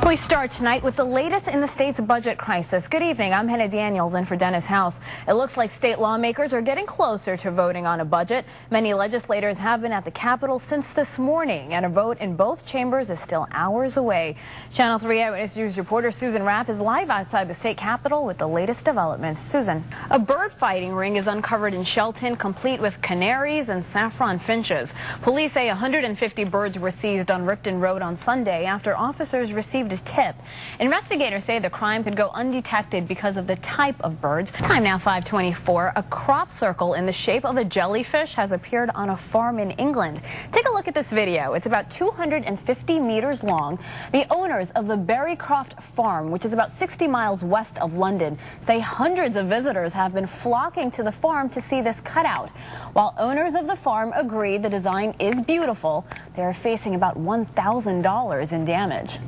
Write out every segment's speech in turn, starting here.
We start tonight with the latest in the state's budget crisis. Good evening, I'm Hena Daniels in for Dennis House. It looks like state lawmakers are getting closer to voting on a budget. Many legislators have been at the Capitol since this morning, and a vote in both chambers is still hours away. Channel 3 Eyewitness News reporter Susan Raff is live outside the state capitol with the latest developments. Susan. A bird fighting ring is uncovered in Shelton, complete with canaries and saffron finches. Police say 150 birds were seized on Ripton Road on Sunday after officers received a tip. Investigators say the crime could go undetected because of the type of birds. Time now 5:24. A crop circle in the shape of a jellyfish has appeared on a farm in England. Take a look at this video. It's about 250 meters long. The owners of the Berrycroft farm, which is about 60 miles west of London, say hundreds of visitors have been flocking to the farm to see this cutout. While owners of the farm agree the design is beautiful, they are facing about $1,000 in damage.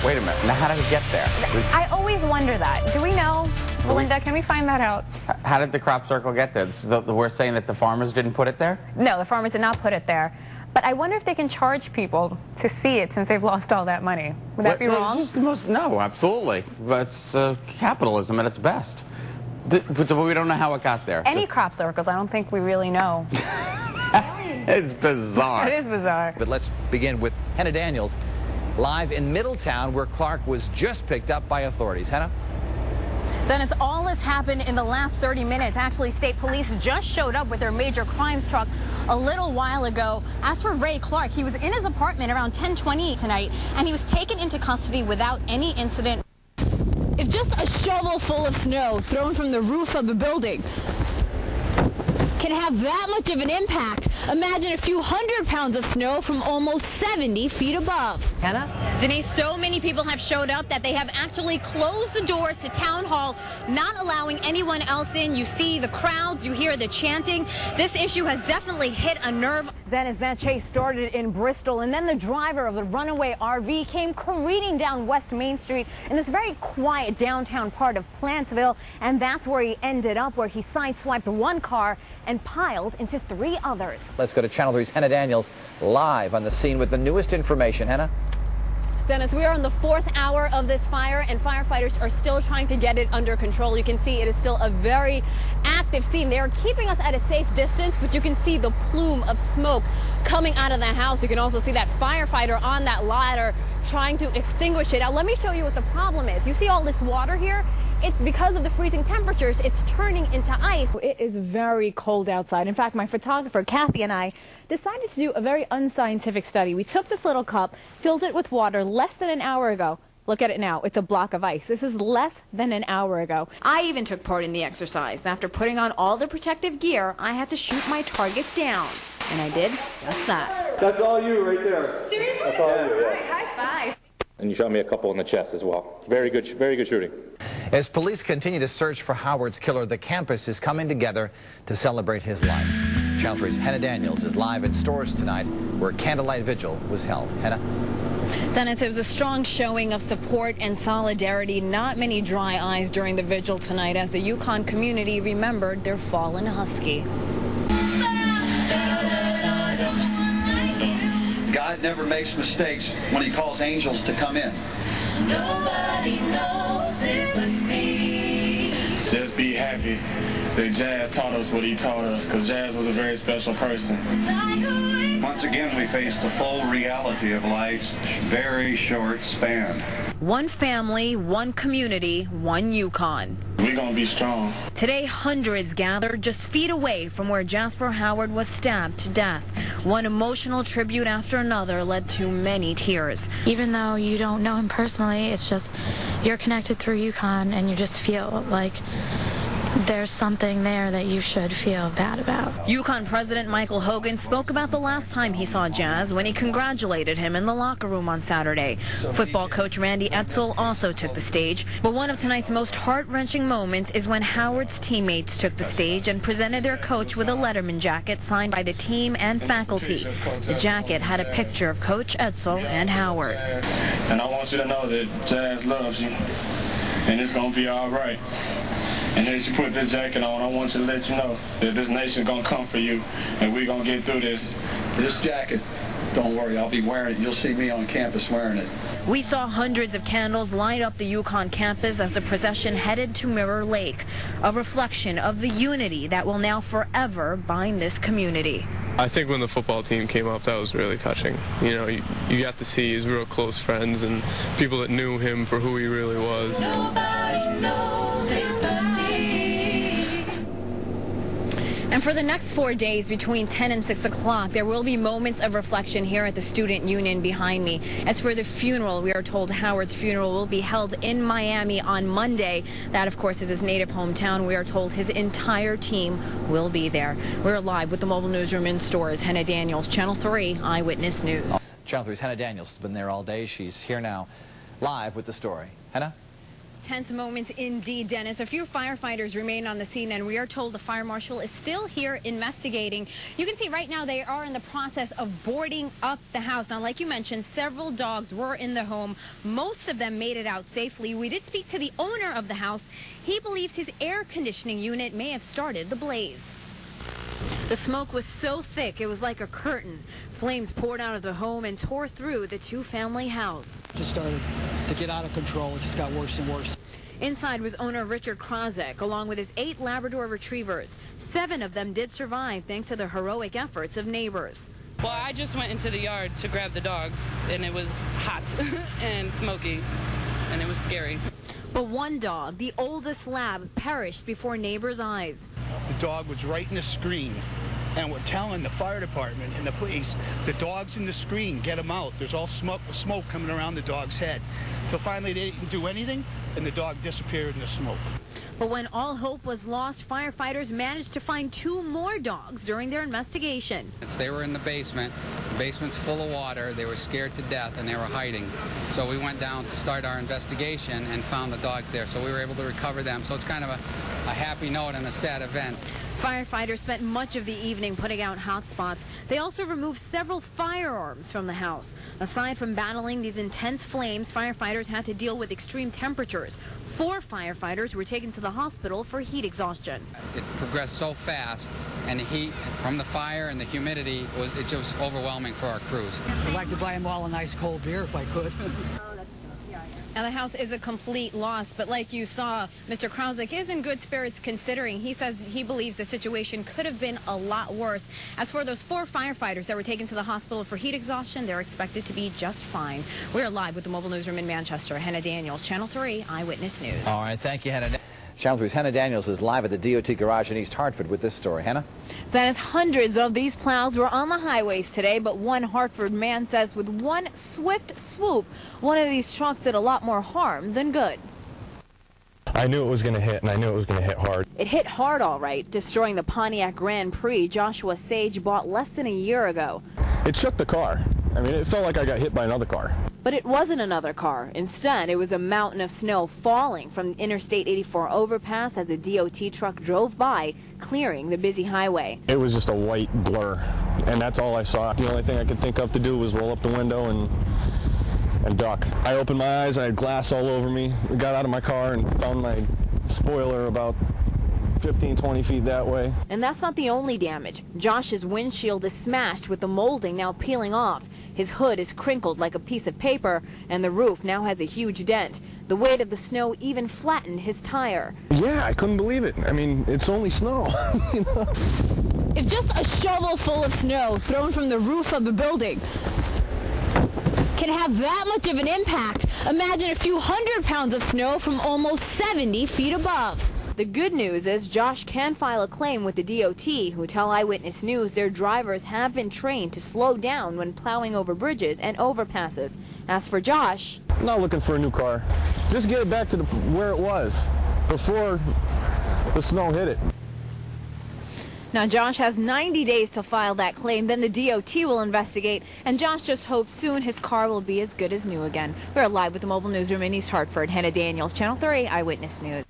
Wait a minute. Now, how did it get there? I always wonder that. Do we know? Belinda, can we find that out? How did the crop circle get there? We're saying that the farmers didn't put it there? No, the farmers did not put it there. But I wonder if they can charge people to see it since they've lost all that money. Would that be wrong? It's just no, absolutely. But it's capitalism at its best. But we don't know how it got there. Any crop circles, I don't think we really know. It's bizarre. It is bizarre. But let's begin with Hena Daniels, live in Middletown, where Clark was just picked up by authorities. Hena? Dennis, all this happened in the last 30 minutes. Actually, state police just showed up with their major crimes truck a little while ago. As for Ray Clark, he was in his apartment around 10:20 tonight, and he was taken into custody without any incident. If just a shovel full of snow thrown from the roof of the building can have that much of an impact, imagine a few hundred pounds of snow from almost 70 feet above. Hena? Denise, so many people have showed up that they have actually closed the doors to Town Hall, not allowing anyone else in. You see the crowds, you hear the chanting. This issue has definitely hit a nerve. Dennis, that chase started in Bristol, and then the driver of the runaway RV came careening down West Main Street in this very quiet downtown part of Plantsville, and that's where he ended up, where he sideswiped one car and piled into 3 others. Let's go to Channel 3's Hena Daniels, live on the scene with the newest information. Hena? Dennis, we are on the 4th hour of this fire, and firefighters are still trying to get it under control. You can see it is still a very active scene. They are keeping us at a safe distance, but you can see the plume of smoke coming out of that house. You can also see that firefighter on that ladder trying to extinguish it. Now, let me show you what the problem is. You see all this water here? It's because of the freezing temperatures, it's turning into ice. It is very cold outside. In fact, my photographer, Kathy, and I decided to do a very unscientific study. We took this little cup, filled it with water less than an hour ago. Look at it now. It's a block of ice. This is less than an hour ago. I even took part in the exercise. After putting on all the protective gear, I had to shoot my target down. And I did just that. That's all you right there. Seriously? That's all you, yeah. All right, high five. And you shot me a couple in the chest as well. Very good shooting. As police continue to search for Howard's killer, the campus is coming together to celebrate his life. Channel 3's Hena Daniels is live at Stores tonight, where a candlelight vigil was held. Hena? Dennis, it was a strong showing of support and solidarity. Not many dry eyes during the vigil tonight as the Yukon community remembered their fallen Husky. God never makes mistakes when he calls angels to come in. Nobody knows it but me. Just be happy that Jazz taught us what he taught us, because Jazz was a very special person. Once again, we faced the full reality of life's very short span. One family, one community, one Yukon. We're going to be strong. Today, hundreds gathered just feet away from where Jasper Howard was stabbed to death. One emotional tribute after another led to many tears. Even though you don't know him personally, it's just you're connected through Yukon, and you just feel like there's something there that you should feel bad about. Yukon President Michael Hogan spoke about the last time he saw Jazz when he congratulated him in the locker room on Saturday. Football coach Randy Edsall also took the stage. But one of tonight's most heart-wrenching moments is when Howard's teammates took the stage and presented their coach with a Letterman jacket signed by the team and faculty. The jacket had a picture of Coach Edsall and Howard. And I want you to know that Jazz loves you, and it's going to be all right. And as you put this jacket on, I want you to let you know that this nation's going to come for you, and we're going to get through this. This jacket don't worry, I'll be wearing it. You'll see me on campus wearing it. We saw hundreds of candles light up the UConn campus as the procession headed to Mirror Lake, a reflection of the unity that will now forever bind this community. I think when the football team came up, that was really touching. You know, you got to see his real close friends and people that knew him for who he really was. Nobody knows it but me. And for the next 4 days between 10 and 6 o'clock, there will be moments of reflection here at the Student Union behind me. As for the funeral, we are told Howard's funeral will be held in Miami on Monday. That, of course, is his native hometown. We are told his entire team will be there. We're live with the mobile newsroom in stores. Hena Daniels, Channel 3 Eyewitness News. Channel 3's Hena Daniels has been there all day. She's here now live with the story. Hena? Tense moments indeed, Dennis. A few firefighters remain on the scene, and we are told the fire marshal is still here investigating. You can see right now they are in the process of boarding up the house. Now, like you mentioned, several dogs were in the home. Most of them made it out safely. We did speak to the owner of the house. He believes his air conditioning unit may have started the blaze. The smoke was so thick it was like a curtain. Flames poured out of the home and tore through the two-family house. Just started to get out of control. It just got worse and worse. Inside was owner Richard Krozek, along with his 8 Labrador retrievers. 7 of them did survive thanks to the heroic efforts of neighbors. Well, I just went into the yard to grab the dogs, and it was hot and smoky, and it was scary. But one dog, the oldest lab, perished before neighbors' eyes. The dog was right in the screen, and we're telling the fire department and the police, the dog's in the screen, get him out. There's all smoke coming around the dog's head. So finally they didn't do anything, and the dog disappeared in the smoke. But when all hope was lost, firefighters managed to find 2 more dogs during their investigation. They were in the basement. The basement's full of water. They were scared to death, and they were hiding. So we went down to start our investigation and found the dogs there. So we were able to recover them. So it's kind of a happy note and a sad event. Firefighters spent much of the evening putting out hot spots. They also removed several firearms from the house. Aside from battling these intense flames, firefighters had to deal with extreme temperatures. 4 firefighters were taken to the hospital for heat exhaustion. It progressed so fast, and the heat from the fire and the humidity was just overwhelming for our crews. I'd like to buy them all a nice cold beer if I could. Now, the house is a complete loss, but like you saw, Mr. Krausick is in good spirits considering. He says he believes the situation could have been a lot worse. As for those 4 firefighters that were taken to the hospital for heat exhaustion, they're expected to be just fine. We're live with the mobile newsroom in Manchester. Hena Daniels, Channel 3 Eyewitness News. All right, thank you, Hena. Channel 3's Hena Daniels is live at the DOT garage in East Hartford with this story. Hena? That is, hundreds of these plows were on the highways today, but one Hartford man says with one swift swoop, one of these trucks did a lot more harm than good. I knew it was going to hit, and I knew it was going to hit hard. It hit hard, all right, destroying the Pontiac Grand Prix Joshua Sage bought less than a year ago. It shook the car. I mean, it felt like I got hit by another car. But it wasn't another car. Instead, it was a mountain of snow falling from Interstate 84 overpass as a DOT truck drove by, clearing the busy highway. It was just a white blur, and that's all I saw. The only thing I could think of to do was roll up the window and duck. I opened my eyes and I had glass all over me. I got out of my car and found my spoiler about 15, 20 feet that way. And that's not the only damage. Josh's windshield is smashed with the molding now peeling off. His hood is crinkled like a piece of paper, and the roof now has a huge dent. The weight of the snow even flattened his tire. Yeah, I couldn't believe it. I mean, it's only snow. You know? If just a shovel full of snow thrown from the roof of the building can have that much of an impact, imagine a few 100 pounds of snow from almost 70 feet above. The good news is Josh can file a claim with the DOT, who tell Eyewitness News their drivers have been trained to slow down when plowing over bridges and overpasses. As for Josh, I'm not looking for a new car. Just get it back to where it was before the snow hit it. now Josh has 90 days to file that claim, then the DOT will investigate, and Josh just hopes soon his car will be as good as new again. We're live with the mobile newsroom in East Hartford. Hena Daniels, Channel 3 Eyewitness News.